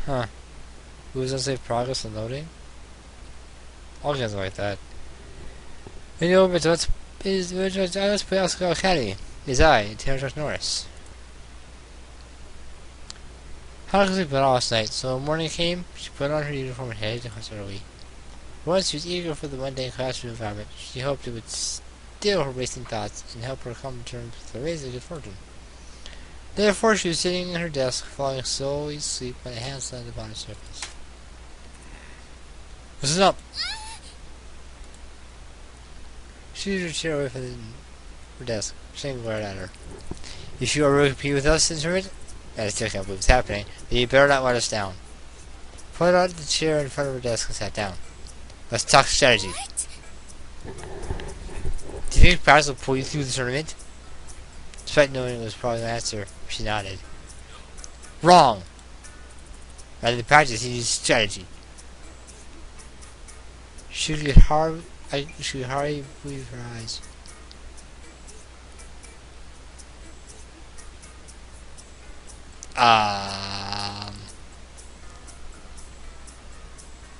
Huh. Who's gonna save progress and loading? All kinds like that. And you know, but let's play Asagao Academy. Is I, Taylor Norris. Hannah sleep well last night, so when morning came, she put on her uniform and headed to class early. Once she was eager for the mundane classroom environment, she hoped it would still her racing thoughts and help her come to terms with her raising good fortune. Therefore, she was sitting at her desk, falling slowly asleep when a hand landed upon her surface. Listen up! She moved her chair away from her desk. Shane glared at her. If you are really compete with us, Interment, and I still can't believe it's happening, then you better not let us down. Pulled out the chair in front of her desk and sat down. Let's talk strategy. Do you think Paris will pull you through the tournament? Despite knowing it was probably the answer, she nodded. Wrong! Rather than practice, he used strategy. She could hardly believe her eyes.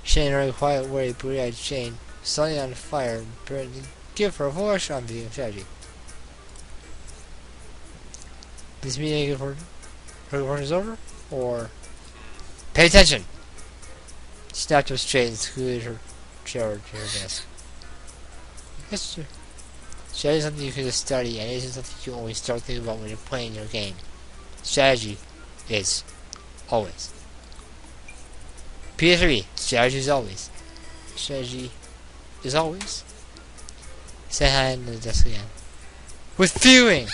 Shane heard a quiet, worried, blue-eyed Shane, suddenly on fire, prepared to give her a full lecture on video strategy. This meeting her report is over? Or... Pay attention! She snapped up straight and scooted her chair to her desk. Yes, sir. Strategy is something you can just study, and it isn't something you always start thinking about when you're playing your game. Strategy is always. PS3, strategy is always. Strategy is always. Set hand on the desk again. With feeling!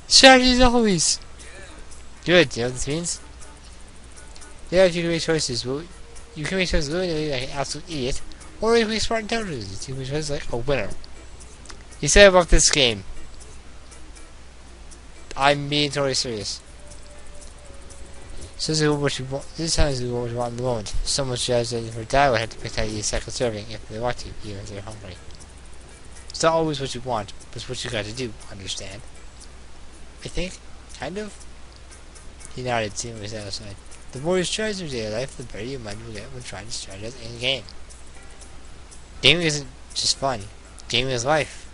Strategy is always! Good, do you know what this means? Yeah, if you can make choices, you can make choices willy-nilly like an absolute idiot, or you can make smart intelligence. You can make choices like a winner. You said about this game. I'm being totally serious. So this is what you want. This time is what you want in the moment. Someone suggested her dad would have to pick that eat a second serving if they want to, even if they're hungry. It's not always what you want, but it's what you got to do. Understand? I think, kind of. He nodded, seeing what was satisfied. The more you strategize your daily life, the better your mind will get when trying to strategize in a game. Gaming isn't just fun. Gaming is life.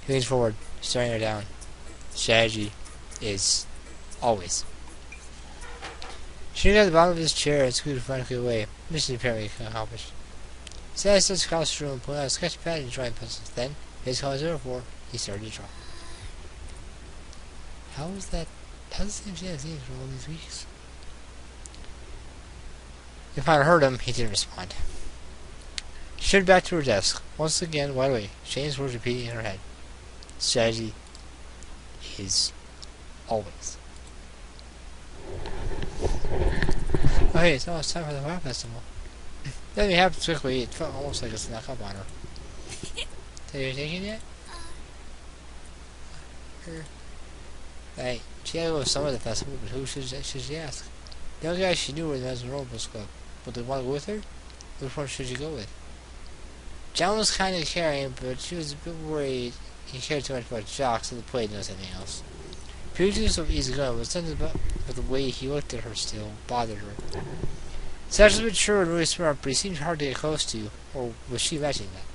He leans forward, staring her down. Strategy is always. She leaned at the bottom of his chair and scooted frantically away. Mission apparently accomplished. Sat across the classroom and pulled out a sketch pad and drawing pencils. Then, his call 04, he started to draw. How is that? How does the same thing for all these weeks? If I heard him, he didn't respond. She turned back to her desk. Once again, wide awake. Shane's words repeating in her head. Strategy is always. Oh hey, it's almost time for the Fire Festival. Let me happen quickly. It felt almost like a snuck up on her. Have you taken yet? Hey, she had to go to some of the festival, but who should she ask? The only guy she knew were the Mesonobles Club. But they want to go with her? Which one should you go with? John was kind of caring, but she was a bit worried he cared too much about jocks and the play knows anything else. Previously so easygoing, but something about the way he looked at her still bothered her. Sash was mature and really smart, but he seemed hard to get close to, or was she imagining that?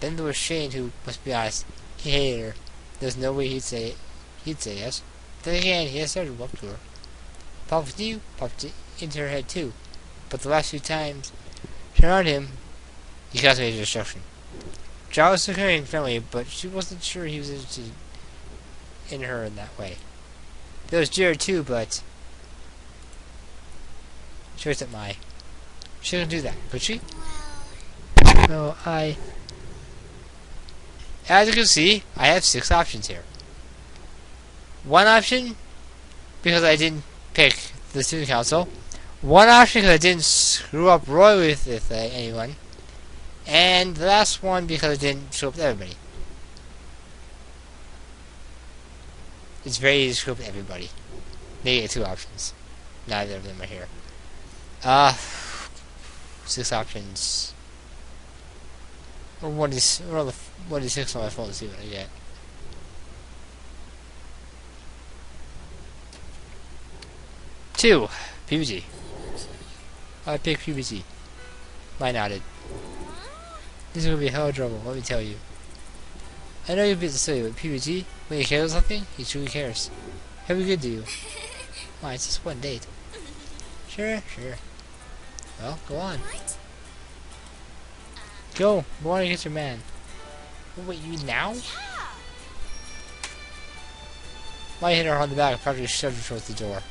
Then there was Shane, who, must be honest, he hated her. There's no way he'd say yes. Then again, he had started to up to her. Popped into her head too, but the last few times she around him, he caused major destruction. John was becoming friendly, but she wasn't sure he was interested in her in that way. There was Jared too, but she wasn't she couldn't do that, could she? No, as you can see, I have 6 options here. One option, because I didn't pick the student council. One option, because I didn't screw up royally with anyone. And the last one, because I didn't screw up with everybody. It's very easy to screw up with everybody. They get 2 options. Neither of them are here. 6 options. Or 1d6 on my phone to see what I get. 2. PBG. I pick PBG. Mine nodded. This is gonna be hell of trouble, let me tell you. I know you're a bit silly, but PBG, when he cares about something, he truly cares. He'll be good to you. Why, it's just one date. Sure. Well, go on. Go on and get your man. Oh, wait, you now? My hit her on the back and practically shoved her towards the door.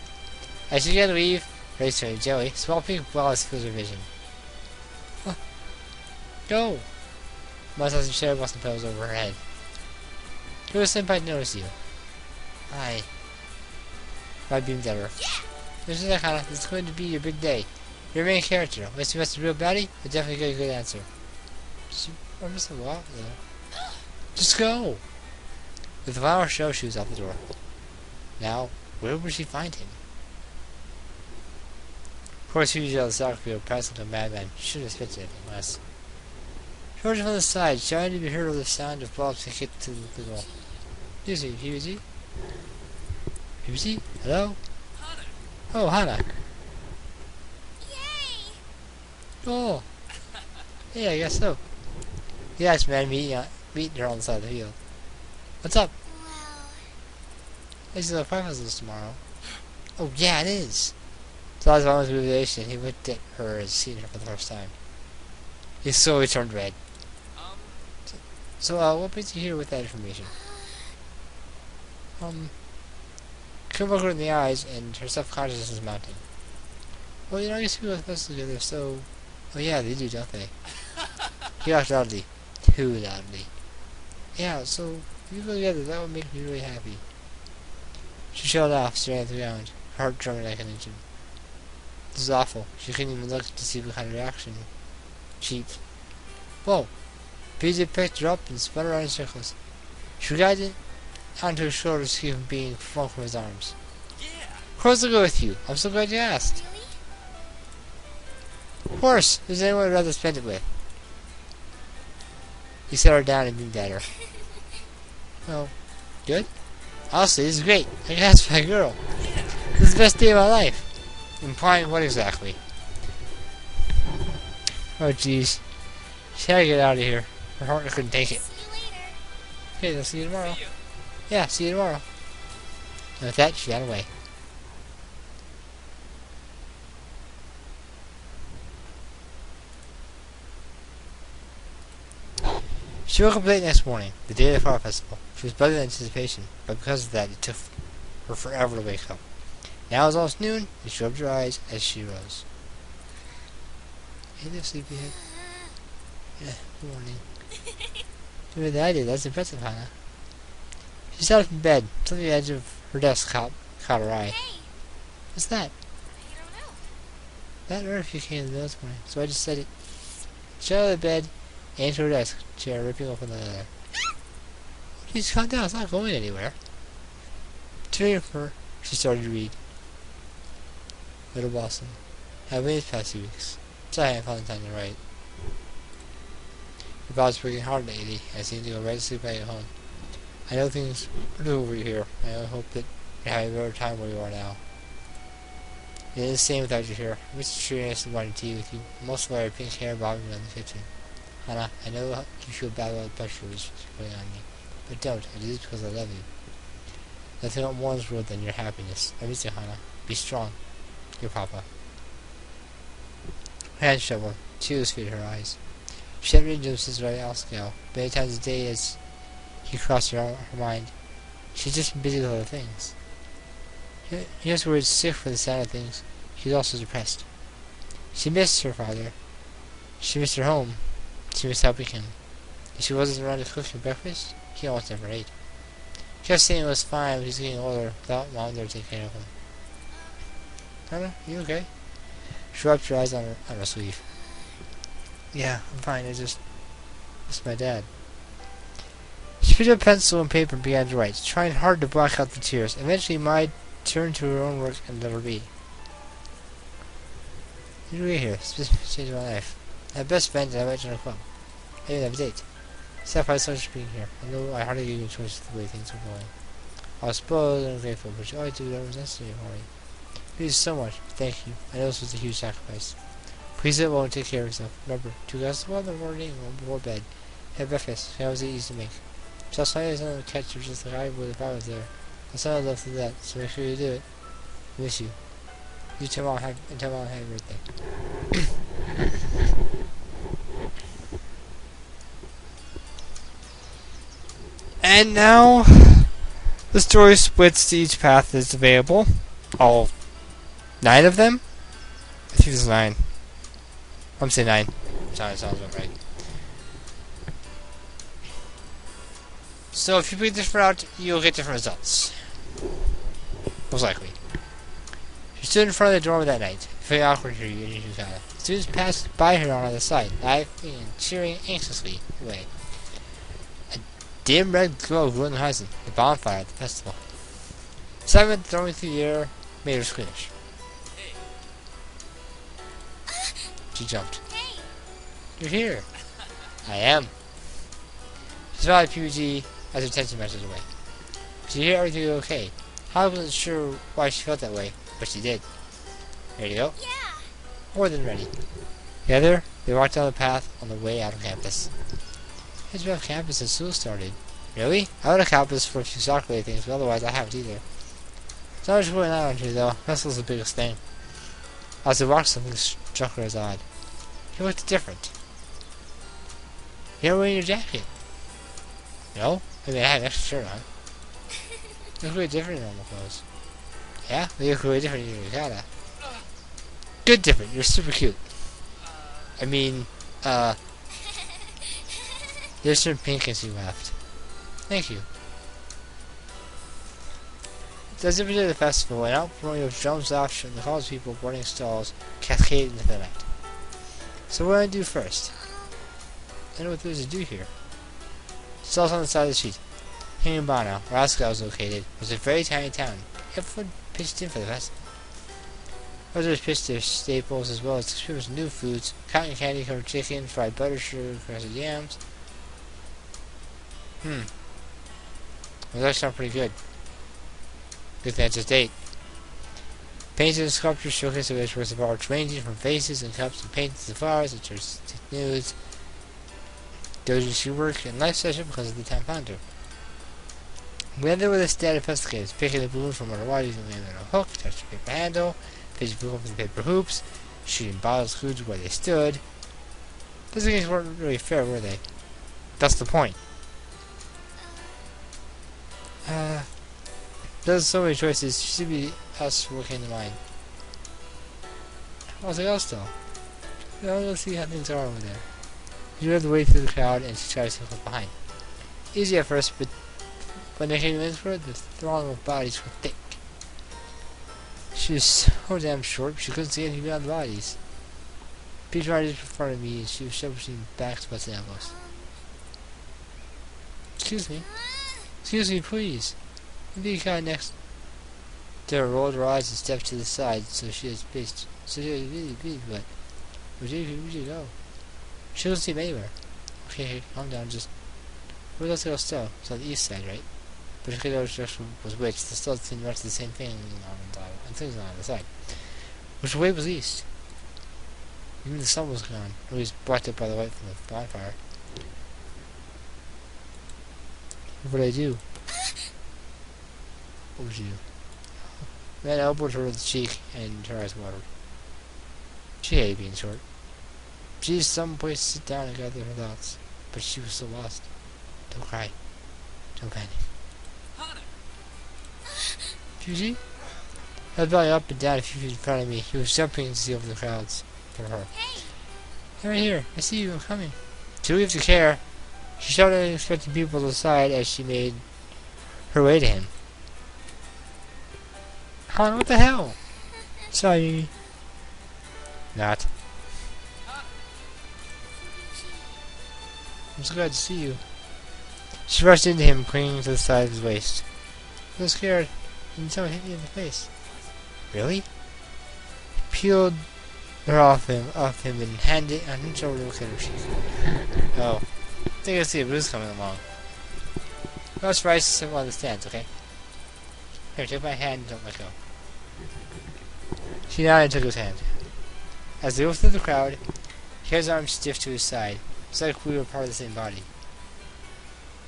As she began to leave, raised her jelly, small pink balls filled her vision. Huh. Go! Must have some cherry blossom petals over her head. Go, senpai, notice you. Hi. I beamed at her. This is Hana. It's going to be your big day. Your main character. Unless you must a real baddie, you'll definitely get a good answer. I'm just a lot, though. Just go! With the flower show, she was out the door. Now, where would she find him? Of course, he was out of the soccer field, passing to a madman. She shouldn't have expected anything less. George from the side, trying to be heard over the sound of blocks and hit to the goal. Excuse me, PBG? PBG? Hello? Hana. Oh, Hana. Yay! Oh. Yeah, I guess so. Yes, man, meeting her on the side of the field. What's up? Well... It's the five tomorrow. Oh, yeah, it is. So I was on with revelation. He looked at her as seeing her for the first time. He slowly turned red. So, what brings you here with that information? Could look her in the eyes, and her self-consciousness is mounting. Well, you know, I guess people are supposed to together, so... Oh yeah, they do, don't they? He laughed loudly. Too loudly. Yeah, so, if you go together, that would make me really happy. She shelled off, staring at the ground, her heart drumming like an engine. This is awful. She couldn't even look to see what kind of reaction. Cheap. Whoa! PJ picked her up and spun around in circles. She guided onto his shoulders to keep him being flung from his arms. Yeah. Of course I'll go with you. I'm so glad you asked. Really? Of course. There's anyone I'd rather spend it with. He set her down and beamed at her. Well, good? Honestly, this is great. I can ask my girl. This is the best day of my life. Implying what exactly? Oh jeez. She had to get out of here. Her heart couldn't take it. See you later. Okay, I'll see you tomorrow. See you. Yeah, see you tomorrow. And with that, she ran away. She woke up late next morning, the day of the flower festival. She was buzzing in anticipation, but because of that, it took her forever to wake up. Now it was almost noon, and she rubbed her eyes as she rose. Hey there, sleepyhead. Yeah, good morning. Doing that I did, that's impressive, Hana. She sat up in bed, something at the edge of her desk caught her eye. Hey! What's that? I don't know. That Murphy came in the this morning, so I just said it. She got out of the bed and into her desk chair, ripping open the leather. Please calm down, it's not going anywhere. Turning to her, she started to read. Little Blossom. I've been these past 2 weeks. Sorry, I haven't found the time to write. Your body's working hard lately. I seem to go right to sleep when I get home. I know things are new over here. I only hope that you're having a better time where you are now. It is the same without you here. I miss the cheeriness and wanting tea with you. Most of all, your pink hair bobbing around the kitchen. Hana, I know you feel bad about the pressure you're putting on me. But don't. I do this because I love you. Nothing I want more in this world than your happiness. I miss you, Hana. Be strong. Your papa. Her hands shoveled. Tears filled her eyes. She had written to him since writing Asagao. Many times a day as he crossed her mind. She'd just been busy with other things. He was worried sick for the sound of things. He was also depressed. She missed her father. She missed her home. She missed helping him. If she wasn't around to cook him breakfast, he almost never ate. She kept saying it was fine, but he was getting older without mom there to take care of him. Hannah, you okay? She wiped her eyes on her sleeve. Yeah, I'm fine. I just miss my dad. She picked up a pencil and paper and began to write, trying hard to block out the tears. Eventually, Mai turned to her own work and let her be. You're really here. It's just changed my life. I have best friend and I met you in a club. I even have a date. Except I started being here. I know I hardly gave you a choice with the way things were going. I was spoiled and grateful, but you always do whatever was necessary for me. Thank you so much. Thank you. I know this was a huge sacrifice. Please sit well and take care of yourself. Remember, 2 glasses of water in the morning and 1 before bed. Have breakfast. It easy to make. Just like it's on the catch just like I would if I was there. I said I'd love to do that, so make sure you do it. I miss you. You tell Mom happy birthday. And now the story splits to each path that's available. All 9 of them? I think there's 9. I'm saying 9. Sounds about right. So if you pick a different route, you'll get different results. Most likely. She stood in front of the door that night. Very awkward here, Yukata. Students passed by her on the side, laughing and cheering anxiously away. A dim red glow grew on the horizon, the bonfire at the festival. Excitement throwing through the air made her squeamish. She jumped. You're here. I am. She smiled at PPG as her tension melted away. Did you hear everything okay? Holly wasn't sure why she felt that way, but she did. Ready to go? Yeah. More than ready. Together, they walked down the path on the way out of campus. It's been off campus since school started. Really? I went to campus for a few soccer things, but otherwise I haven't either. It's not much going on here, though. Festival's the biggest thing. As they walked, something struck her as odd. You looked different. You're wearing your jacket. No? I mean, I had an extra shirt on. You look really different in normal clothes. Yeah? You look really different in your yukata. Good different. You're super cute. I mean, there's some pink as you left. Thank you. As if it did the festival, an outpouring of drums, laughter, and the calls of people boarding stalls cascaded into the night. So what do I do first? I know what there is to do here. Stalls on the side of the street. Hibiscus, where Asagao was located, was a very tiny town. Everyone pitched in for the festival. Others pitched their staples as well as consumers new foods, cotton candy, covered chicken, fried butter, sugar, crusted yams. Well, that sounds pretty good. Good thing I just ate. Paintings and sculptures showcase the various works of art ranging from vases and cups and paintings to flowers and artistic nudes. Doujinshi work and life session because of the town founder. We ended with a stand of investigators, picking the balloon from underwater using a hook, touching the paper handle, pitching balloon from the paper hoops, shooting bottles of food where they stood. Those things weren't really fair, were they? That's the point. There's so many choices. Should be us working the mind. I was like, oh, still. Let's see how things are over there. You have to wait through the crowd and she tries to look behind. Easy at first, but when they came in for it, the throng of bodies were thick. She was so damn short, she couldn't see anything beyond the bodies. People right in front of me, and she was shoved between backs, butts, and elbows. Excuse me. Excuse me, please. The guy next to her rolled her eyes and stepped to the side, so she was pissed. So she was really big, but where'd you go? She doesn't see him anywhere. Okay, calm down, just where's that little still? It's on the east side, right? But if you know which direction was which, the still seemed much the same thing on things on the side. Which way was east? Even the sun was gone. It was blocked up by the light from the bonfire. What did I do? What would you do? Man elbowed her with the cheek, and her eyes watered. She hated being short. She needed some place to sit down and gather her thoughts, but she was so lost. Don't cry. Don't panic. Fuji? I was belly up and down a few feet in front of me. He was jumping to see over the crowds for her. Hey! I'm right here. I see you. I'm coming. Too weak to care, she shouted at expecting people to the side as she made her way to him. Han, what the hell? Sorry. Not. I'm so glad to see you. She rushed into him, clinging to the side of his waist. I was scared, and someone hit me in the face. Really? He peeled her off him, and handed it on his shoulder to look at her cheek. Oh. I think I see a bruise coming along. Let's rise to on the stands, okay? Here, take my hand and don't let go. She nodded and took his hand. As they moved through the crowd, he had his arms stiff to his side. It's like we were part of the same body.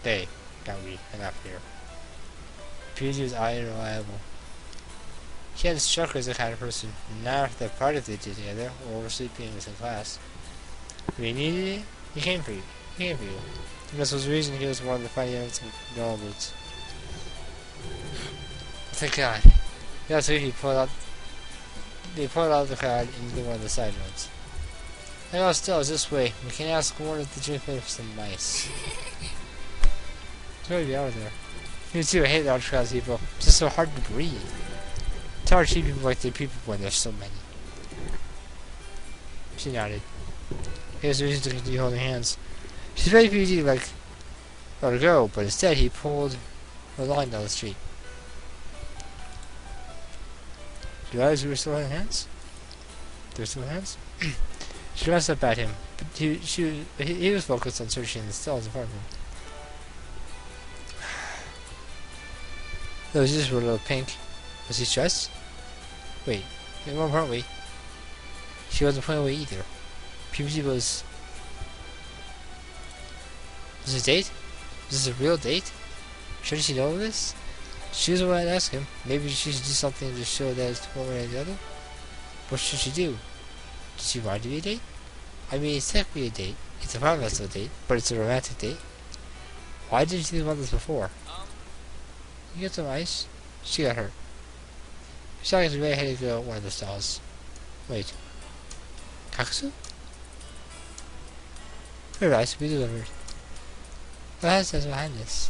They, not we, and not here. PG was unreliable. He hadn't struck her as the kind of person, not after the party they did together, or were sleeping in the same class. When he needed it, he came for you. He came for you. And this was the reason he was one of the fighting units in normal boots. Thank God. That's why he pulled out. They pulled out of the crowd into one of the side roads. I know still it's this way. We can ask one of the drink for some mice. It's really be out there. Me too, I hate large crowds of people. It's just so hard to breathe. It's hard to treat people like they're people when there's so many. She nodded. Here's the reason to continue holding hands. She's ready for you to like let her go, but instead he pulled her line down the street. Do you realize we were still holding hands? They were still holding hands? She glanced up at him, but he was focused on searching the stalls in front of him. Those just were a little pink. Was he stressed? Wait, more importantly, she wasn't playing away either. PBG was... Was this a date? Was this a real date? Shouldn't she know this? She was the one to ask him. Maybe she should do something to show that it's one way or the other. What should she do? Did she want it to be a date? I mean, it's technically a date. It's a final date, but it's a romantic date. Why didn't she think about this before? You get some ice? She got hurt. She thought she really had to go to one of the stalls. Wait. Kakasu? Her ice will be delivered. What has us behind this?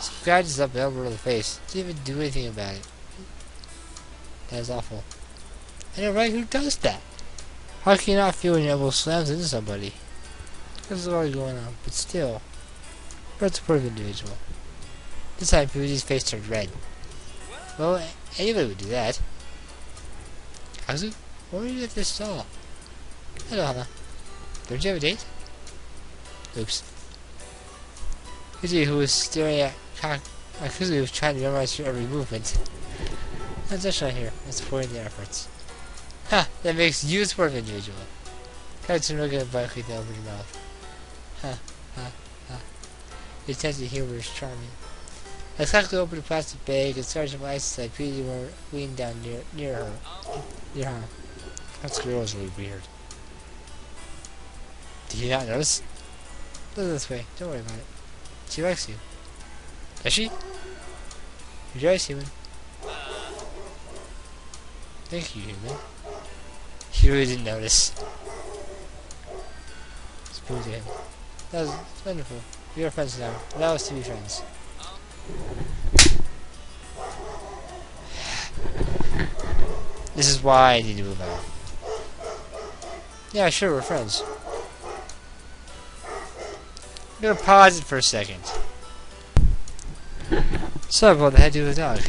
Some guy just up the elbow to the face. Didn't even do anything about it. That is awful. I know, right? Who does that? How can you not feel when your elbow slams into somebody? This is always going on, but still. You're a supportive individual. This time, Fuji's face turned red. Well, anybody would do that. Kazu, what were you doing at this stall? Hello, Hana. Don't you have a date? Oops. Fuji, who was staring at Kazu, was trying to memorize her every movement. I'm just right here. I'm supporting their efforts. Ha! That makes you a supportive individual. Kazu looking at blankly down over your mouth. Ha, ha, ha. The attention to humor is charming. As Kaku opened a plastic bag and started some ice inside, Peter leaned down near her. That girl was really weird. Did you not notice? Look this way. Don't worry about it. She likes you. Does she? You're very human. Thank you, human. She really didn't notice. Spoon to him. That was wonderful. We are friends now. Allow us to be friends. This is why I need to move out. Yeah, sure, we're friends. I'm gonna pause it for a second. Sorry about that, I had to do with the dog.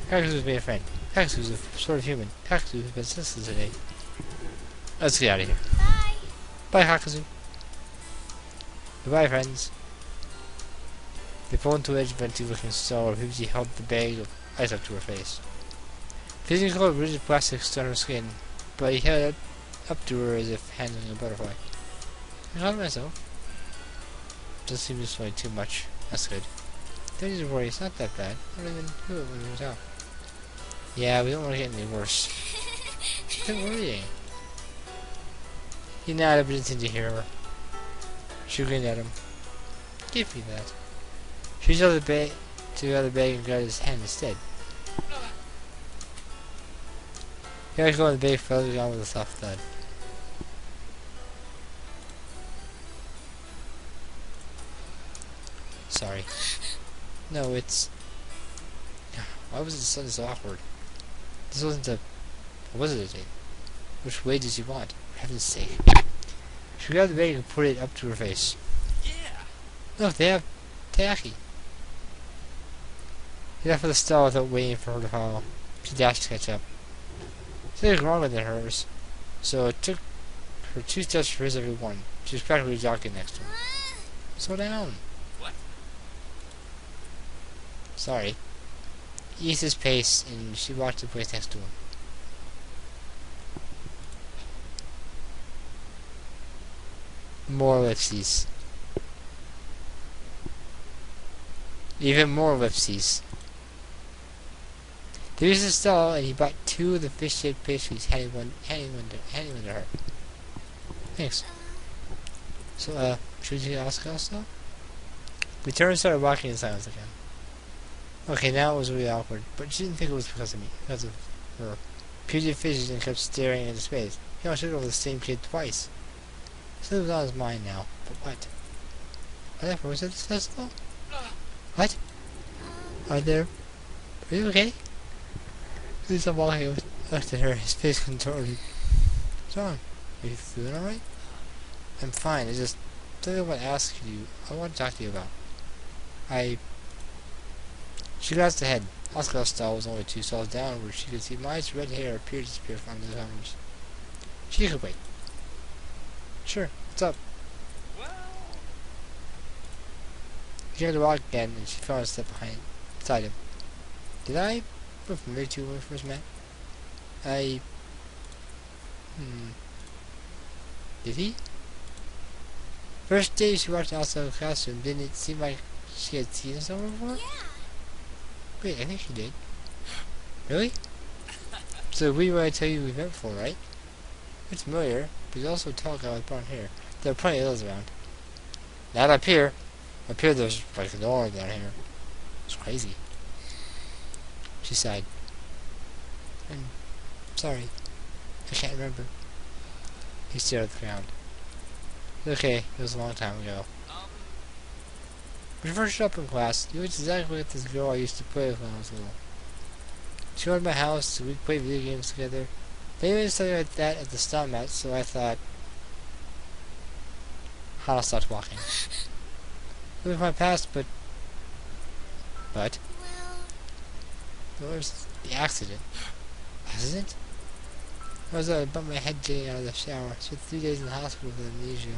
Cactus was being a friend. Cactus was a sort of human. Cactus has been senseless today. Let's get out of here. Bye. Bye, Kakazu. Goodbye, friends. They pulled into an edge of empty looking stall where Pipsy held the bag of ice up to her face. Pipsy cold rigid plastic stood on her skin, but he held it up to her as if handling a butterfly. I caught myself. Doesn't seem to sway too much. That's good. Don't need to worry, it's not that bad. I don't even do it when it was out. Yeah, we don't want to get any worse. Quit worrying. He nodded but didn't seem to hear her. She grinned at him. Give me that. She reached out to the other bag and grabbed his hand instead. He let go of the bag, fell to the ground with a soft thud. Sorry. No, it's... Why was it suddenly so awkward? This wasn't a... What was it a date? Which way did she want? For heaven's sake. She grabbed the bag and put it up to her face. Yeah. Look, they have taiyaki. He left for the stall without waiting for her to follow. She dashed to catch up. She was longer than hers, so it took her 2 steps for his every one. She was practically jogging next to him. Slow down. What? Sorry. eased his pace, and she walked to the place next to him. More ellipses. Even more ellipses. There was a stall, and he bought 2 of the fish-shaped pastries, handing one to her. Thanks. So, should we do Asagao still? We turned and started walking in silence again. Okay, now it was really awkward, but she didn't think it was because of me, because of her. Puget fidgeted and kept staring into space. He almost looked over the same kid twice. Something was on his mind now, but what? Whatever, was it this festival? What? Are you okay? Please stop walking. I looked at her, his face contorted. What's wrong? Are you feeling alright? I'm fine, I just something I want to ask you. I want to talk to you about. She glanced ahead. Asagao's stall was only 2 stalls down, where she could see Mai's red hair appear to disappear from the counters. She could wait. Sure, what's up? He tried to walk again, and she found a step beside him. Did I look familiar to you when we first met? Did he? First day she walked outside the classroom, didn't it seem like she had seen him somewhere before? Yeah. Wait, I think she did. Really? So we were to tell you we met before, right? It's familiar, but he's also a tall guy with brown hair. There are plenty of those around. Not up here. Up here there's like no one down here. It's crazy. She sighed. I'm sorry. I can't remember. He stared at the ground. Okay, it was a long time ago. When I first showed up in class, you looked exactly like this girl I used to play with when I was little. She went to my house, so we'd play video games together. They even something like that at the stomp match, so I thought, Hana stopped walking. It was my past, but... Well... There was the accident. Accident? I bumped my head getting out of the shower. Spent 3 days in the hospital with amnesia.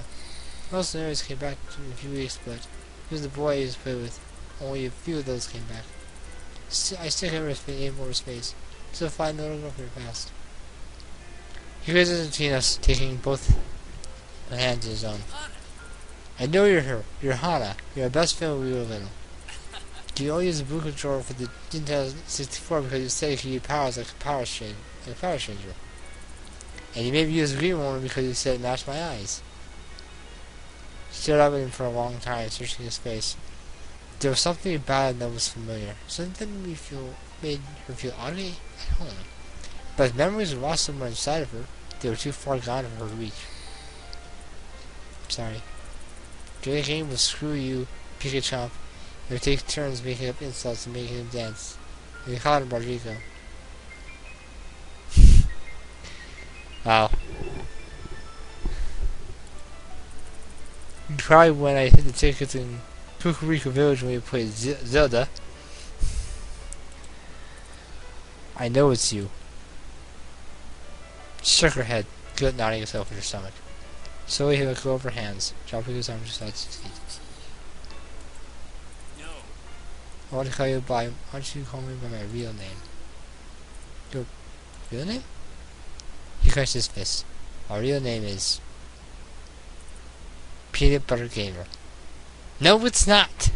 Most of the nerds came back in a few weeks, but he was the boy I used to play with. Only a few of those came back. I still can't spend 8 more space. Still find no love for your past. He raises between us, taking both my hands in his own. I know you're her. You're Hana. You're our best friend when we were little. You only use the blue controller for the Nintendo 64 because you said you could use powers like a power stranger. And you maybe use the green one because you said it matched my eyes. She stared up at him for a long time, searching his face. There was something about him that was familiar. Something made her feel oddly at home. But his memories were lost somewhere inside of her. They were too far gone for her to reach. I'm sorry. The game was screw you, Pikachu. They would take turns making up insults and making him dance. And they called him Rodrigo. Wow. Probably when I hit the tickets in Pukurika Village when we played Zelda. I know it's you. She shook her head, good nodding herself in her stomach. Slowly he let go of her hands, dropping his arms beside his feet. I want to call you by, why don't you call me by my real name? Your real name? He clenched his fist. My real name is... Peanut Butter Gamer. No, it's not!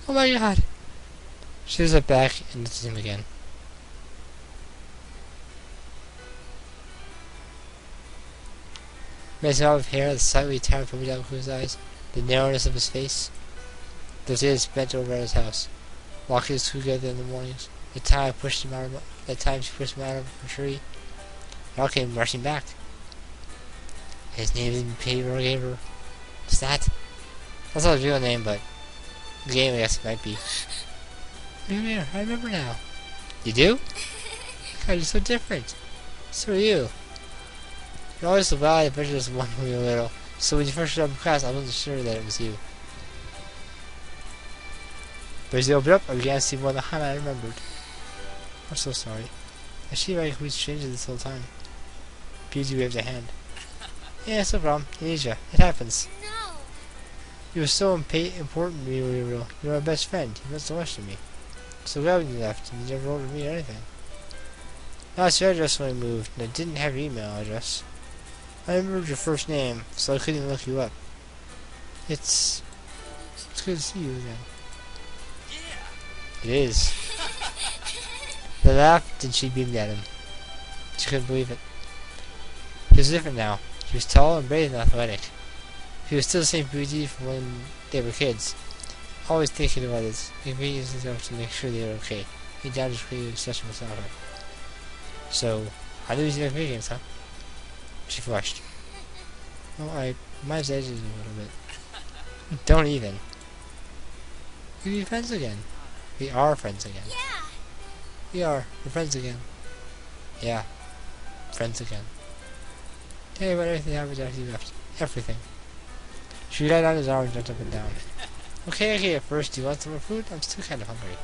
Oh my god! She was back and looked at him again. His amount of hair, the slightly tired from down his eyes, the narrowness of his face. Those days spent over at his house, walking us together in the mornings. The time she pushed him out of the tree, it all came rushing back. His name is Peter Gamer. What's that? That's not his real name, but the game I guess it might be. Yeah, I remember now. You do? God, you're so different. So are you. You're always so wild, adventurous one when you were little. So when you first showed up in class, I wasn't sure that it was you. But as you opened up, I began to see more than Hana I remembered. I'm so sorry. I see like we changed this whole time. PG waved a hand. Yeah, it's no problem. Amnesia. It happens. No. You were so important to me when you were real. You were my best friend. You meant so much to me. So glad when you left, and you never wrote to me or anything. I lost your address when I moved, and I didn't have your email address. I remembered your first name, so I couldn't even look you up. It's good to see you again. It is. They laughed, and she beamed at him. She couldn't believe it. He was different now. He was tall and brave and athletic. He was still the same beauty from when they were kids. Always thinking of others, inconveniencing himself to make sure they were okay. He doubted his creative obsession with soccer. So, how do you like video games, huh? She flushed. Well, mine's edges a little bit. Don't even. We can be friends again. We are friends again. Yeah. We are. We're friends again. Yeah. Friends again. Tell me about everything that happened after you left. Everything. She got on his arm and jumped up and down. Okay, at first, do you want some more food? I'm still kind of hungry.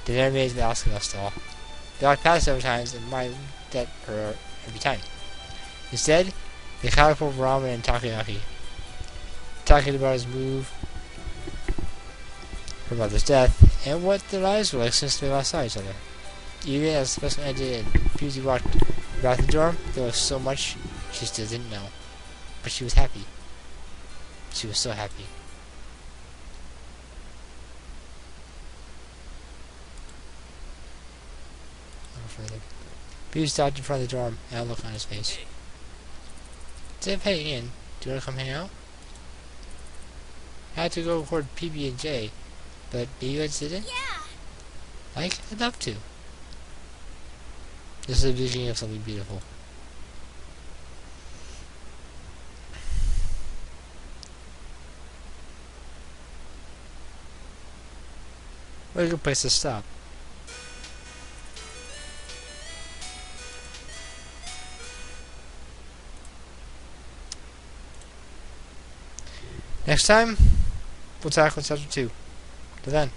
They never made it to the Asagao stall. They walked past several times and minded that her every time. Instead, they caught up over ramen and takoyaki. Talking about his move, her mother's death, and what their lives were like since they last saw each other. Even as the special ended and Fusey walked about the dorm, there was so much she still didn't know. But she was happy. She was so happy. Further. Fusey stopped in front of the dorm and a look on his face. Instead of heading in, do you want to come hang out? I had to go record PB&J, but maybe you would sit in? Yeah. Like, I'd love to. This is the beginning of something beautiful. What a good place to stop. Next time, we'll tackle chapter 2. Till then.